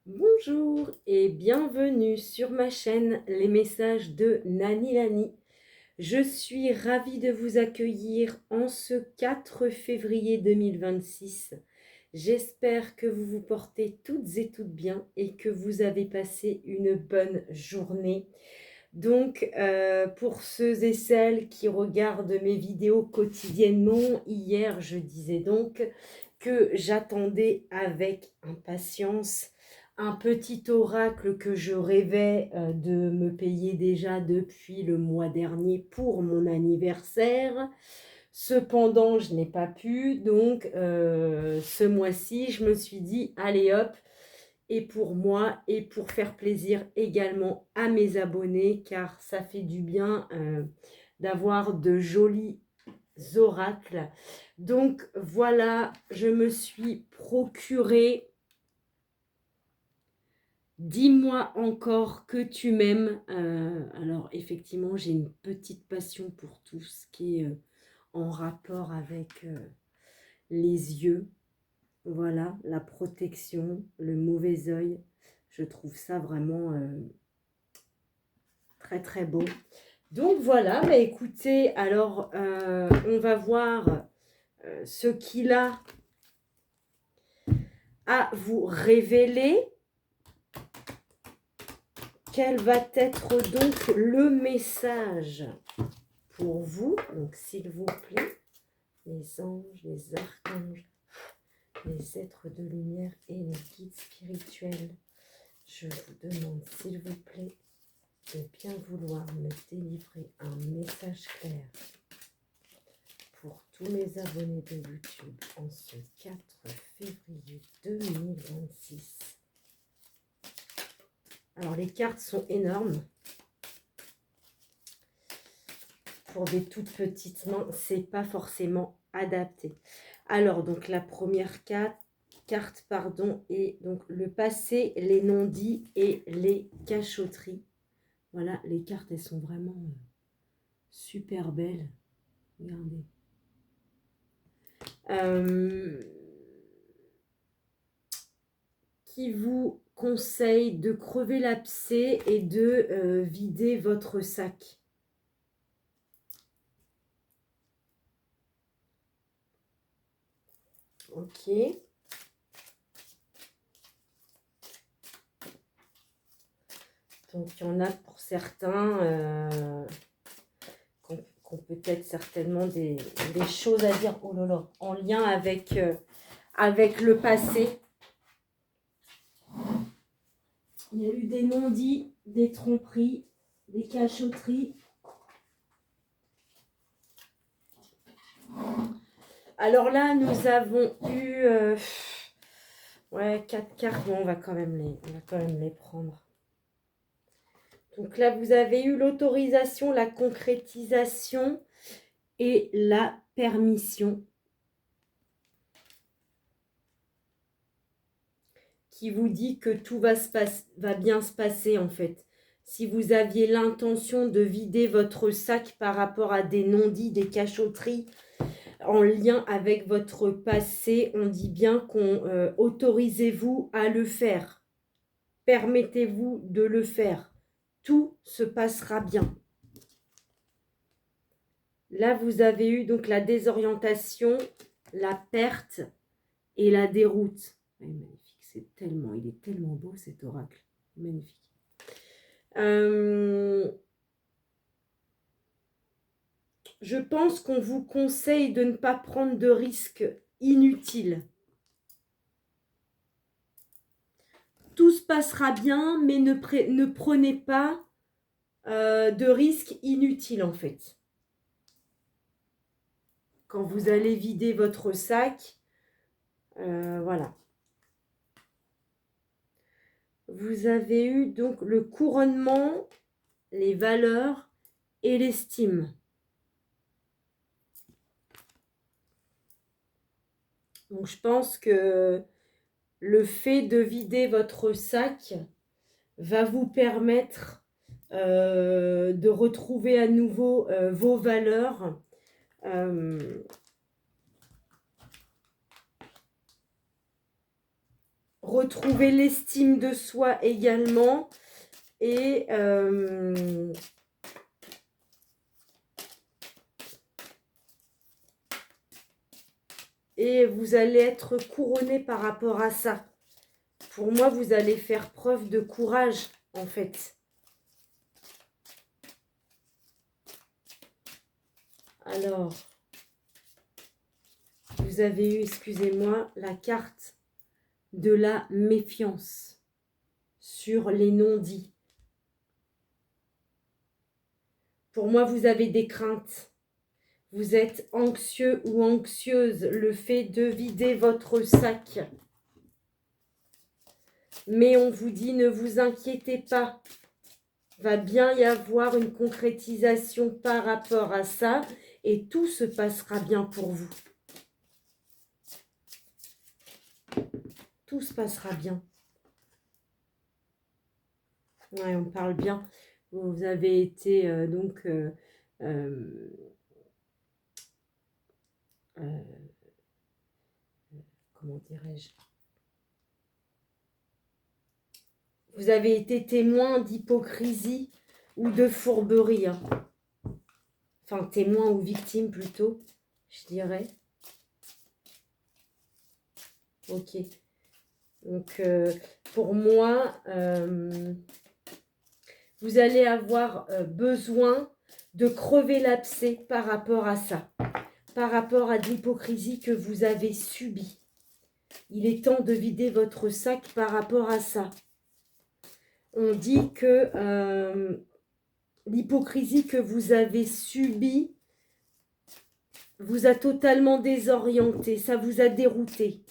Bonjour et bienvenue sur ma chaîne Les Messages de Nani Lani. Je suis ravie de vous accueillir en ce 4 février 2026. J'espère que vous vous portez toutes et toutes bien et que vous avez passé une bonne journée. Donc, pour ceux et celles qui regardent mes vidéos quotidiennement, hier je disais donc que j'attendais avec impatience un petit oracle que je rêvais de me payer déjà depuis le mois dernier pour mon anniversaire. Cependant, je n'ai pas pu, donc ce mois-ci, je me suis dit, allez hop, et pour moi et pour faire plaisir également à mes abonnés, car ça fait du bien d'avoir de jolis oracles. Donc voilà, je me suis procuré Dis-moi encore que tu m'aimes. Alors effectivement, j'ai une petite passion pour tout ce qui est en rapport avec les yeux. Voilà, la protection, le mauvais œil. Je trouve ça vraiment très très beau. Donc voilà, bah écoutez, alors on va voir ce qu'il a à vous révéler. Quel va être donc le message pour vous? Donc s'il vous plaît, les anges, les archanges, les êtres de lumière et les guides spirituels, je vous demande s'il vous plaît de bien vouloir me délivrer un message clair pour tous mes abonnés de YouTube en ce 4 février 2026. Alors les cartes sont énormes. Pour des toutes petites mains, c'est pas forcément adapté. Alors donc la première carte pardon, est donc le passé, les non-dits et les cachotteries. Voilà, les cartes elles sont vraiment super belles. Regardez. Qui vous conseille de crever l'abcès et de vider votre sac. Ok. Donc il y en a pour certains qui ont peut-être certainement des choses à dire, oh là là, en lien avec, avec le passé. Il y a eu des non-dits, des tromperies, des cachotteries. Alors là, nous avons eu ouais, 4 cartes. Bon, on va quand même les prendre. Donc là, vous avez eu l'autorisation, la concrétisation et la permission. Qui vous dit que tout va bien se passer en fait. Si vous aviez l'intention de vider votre sac par rapport à des non-dits, des cachotteries en lien avec votre passé, on dit bien qu'on autorisez-vous à le faire. Permettez-vous de le faire. Tout se passera bien. Là, vous avez eu donc la désorientation, la perte et la déroute. Magnifique, il est tellement beau cet oracle. Magnifique. Je pense qu'on vous conseille de ne pas prendre de risques inutiles. Tout se passera bien, mais ne prenez pas de risques inutiles en fait. Quand vous allez vider votre sac, voilà. Vous avez eu donc le couronnement, les valeurs et l'estime. Donc je pense que le fait de vider votre sac va vous permettre de retrouver à nouveau vos valeurs. retrouver l'estime de soi également. Et vous allez être couronné par rapport à ça. Pour moi, vous allez faire preuve de courage, en fait. Alors, vous avez eu, excusez-moi, la carte de la méfiance sur les non-dits. Pour moi, vous avez des craintes. Vous êtes anxieux ou anxieuse. Le fait de vider votre sac. Mais on vous dit, ne vous inquiétez pas. Va bien y avoir une concrétisation par rapport à ça. Et tout se passera bien pour vous. Tout se passera bien. Ouais, on parle bien. Vous avez été comment dirais-je? Vous avez été témoin d'hypocrisie ou de fourberie. Hein. Enfin, témoin ou victime plutôt, je dirais. Ok. Donc, pour moi, vous allez avoir besoin de crever l'abcès par rapport à ça. Par rapport à l'hypocrisie que vous avez subie. Il est temps de vider votre sac par rapport à ça. On dit que l'hypocrisie que vous avez subie vous a totalement désorienté, ça vous a dérouté.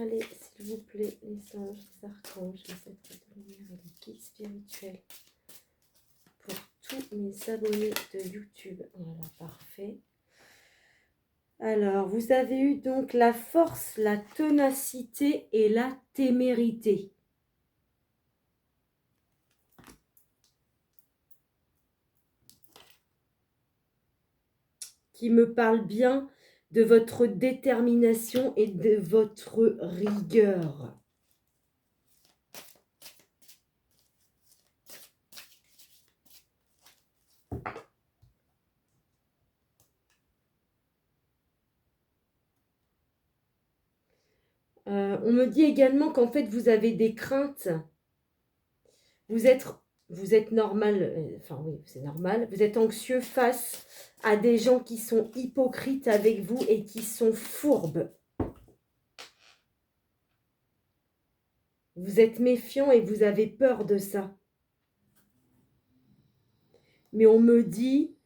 Allez, s'il vous plaît, les anges, les archanges, les êtres de lumière et les guides spirituels pour tous mes abonnés de YouTube. Voilà, parfait. Alors, vous avez eu donc la force, la ténacité et la témérité. Qui me parle bien de votre détermination et de votre rigueur. On me dit également qu'en fait, vous avez des craintes. Vous êtes normal, enfin oui, c'est normal. Vous êtes anxieux face à des gens qui sont hypocrites avec vous et qui sont fourbes. Vous êtes méfiant et vous avez peur de ça. Mais on me dit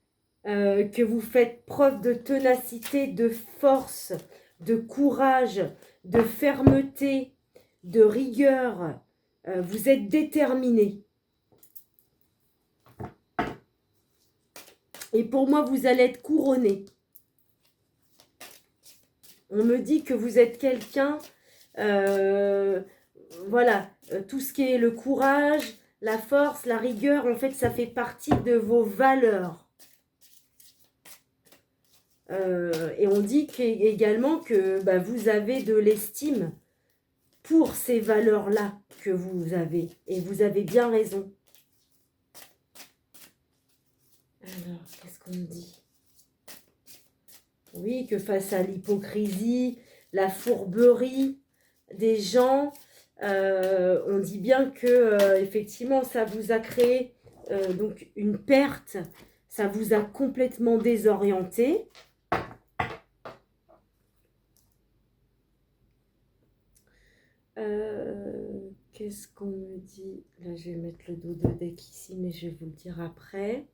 que vous faites preuve de ténacité, de force, de courage, de fermeté, de rigueur. Vous êtes déterminé. Et pour moi, vous allez être couronné. On me dit que vous êtes quelqu'un, voilà, tout ce qui est le courage, la force, la rigueur, en fait, ça fait partie de vos valeurs. Et on dit également que vous avez de l'estime pour ces valeurs-là que vous avez. Et vous avez bien raison. Alors, qu'est-ce qu'on dit? Oui, que face à l'hypocrisie, la fourberie des gens, on dit bien que effectivement, ça vous a créé donc une perte, ça vous a complètement désorienté. Qu'est-ce qu'on me dit? Là, je vais mettre le dos de deck ici, mais je vais vous le dire après.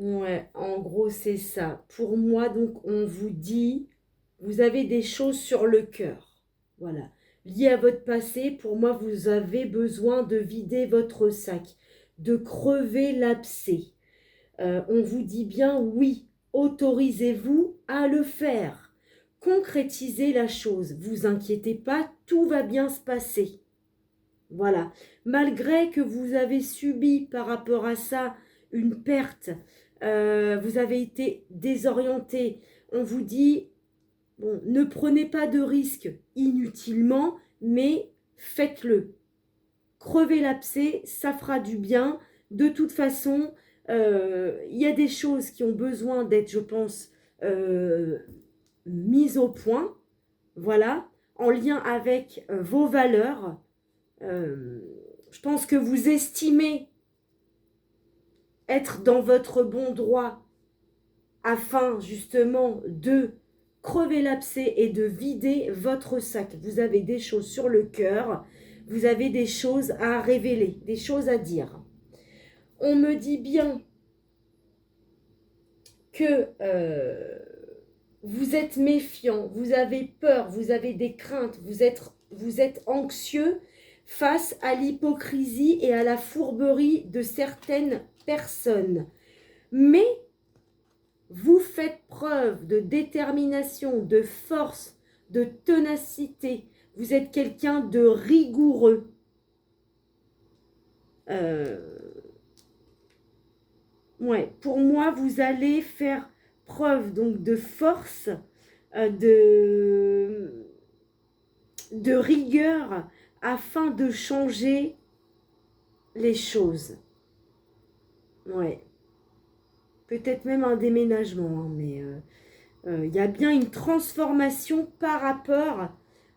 Ouais, en gros, c'est ça. Pour moi, donc, on vous dit, vous avez des choses sur le cœur. Voilà. Liées à votre passé, pour moi, vous avez besoin de vider votre sac, de crever l'abcès. On vous dit bien oui, autorisez-vous à le faire. Concrétisez la chose. Vous inquiétez pas, tout va bien se passer. Voilà. Malgré que vous avez subi par rapport à ça une perte, vous avez été désorienté, on vous dit, bon, ne prenez pas de risques inutilement, mais faites-le. Crevez l'abcès, ça fera du bien. De toute façon, il y a des choses qui ont besoin d'être, je pense, mises au point, voilà, en lien avec vos valeurs. Euh, je pense que vous estimez être dans votre bon droit afin justement de crever l'abcès et de vider votre sac. Vous avez des choses sur le cœur, vous avez des choses à révéler, des choses à dire. On me dit bien que vous êtes méfiant, vous avez peur, vous avez des craintes, vous êtes anxieux face à l'hypocrisie et à la fourberie de certaines personnes. Mais vous faites preuve de détermination, de force, de ténacité. Vous êtes quelqu'un de rigoureux. Ouais, pour moi, vous allez faire preuve donc de force, de rigueur afin de changer les choses. Ouais. Peut-être même un déménagement, hein, mais il y a bien une transformation par rapport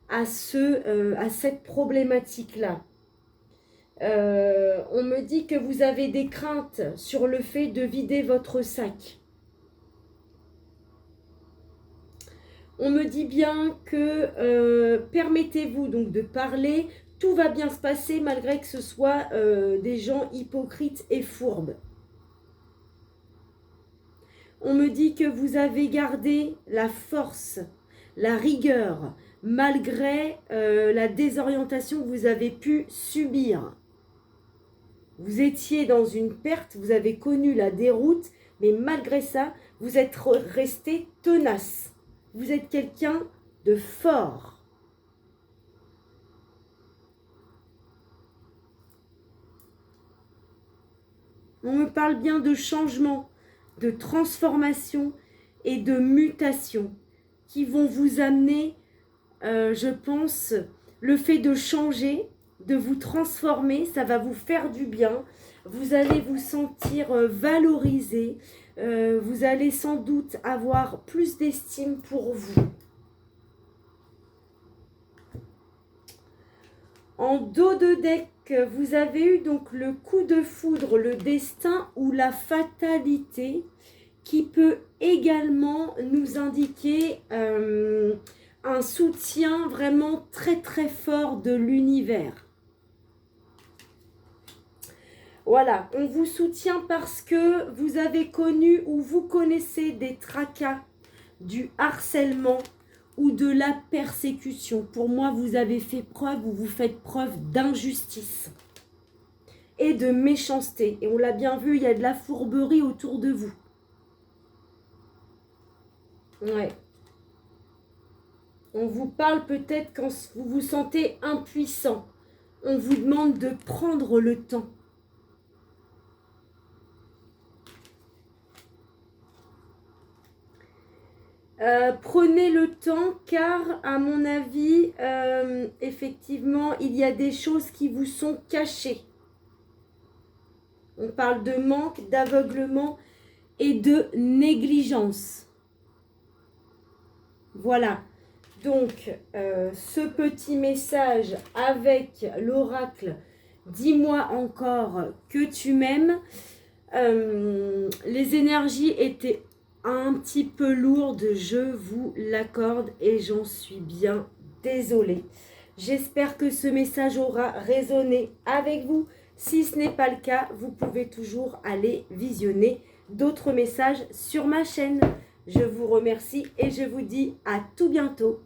à cette problématique-là. On me dit que vous avez des craintes sur le fait de vider votre sac. On me dit bien que permettez-vous donc de parler, tout va bien se passer malgré que ce soit des gens hypocrites et fourbes. On me dit que vous avez gardé la force, la rigueur, malgré la désorientation que vous avez pu subir. Vous étiez dans une perte, vous avez connu la déroute, mais malgré ça, vous êtes resté tenace. Vous êtes quelqu'un de fort. On me parle bien de changement, de transformation et de mutation qui vont vous amener, je pense, le fait de changer, de vous transformer, ça va vous faire du bien. Vous allez vous sentir valorisé. Vous allez sans doute avoir plus d'estime pour vous. En dos de deck, vous avez eu donc le coup de foudre, le destin ou la fatalité qui peut également nous indiquer un soutien vraiment très très fort de l'univers. Voilà, on vous soutient parce que vous avez connu ou vous connaissez des tracas, du harcèlement ou de la persécution. Pour moi, vous avez fait preuve ou vous faites preuve d'injustice et de méchanceté. Et on l'a bien vu, il y a de la fourberie autour de vous. Ouais. On vous parle peut-être quand vous vous sentez impuissant. On vous demande de prendre le temps. Prenez le temps car, à mon avis, effectivement, il y a des choses qui vous sont cachées. On parle de manque, d'aveuglement et de négligence. Voilà. Donc, ce petit message avec l'oracle « Dis-moi encore que tu m'aimes ». Les énergies étaient un petit peu lourde, je vous l'accorde et j'en suis bien désolée. J'espère que ce message aura résonné avec vous. Si ce n'est pas le cas, vous pouvez toujours aller visionner d'autres messages sur ma chaîne. Je vous remercie et je vous dis à tout bientôt.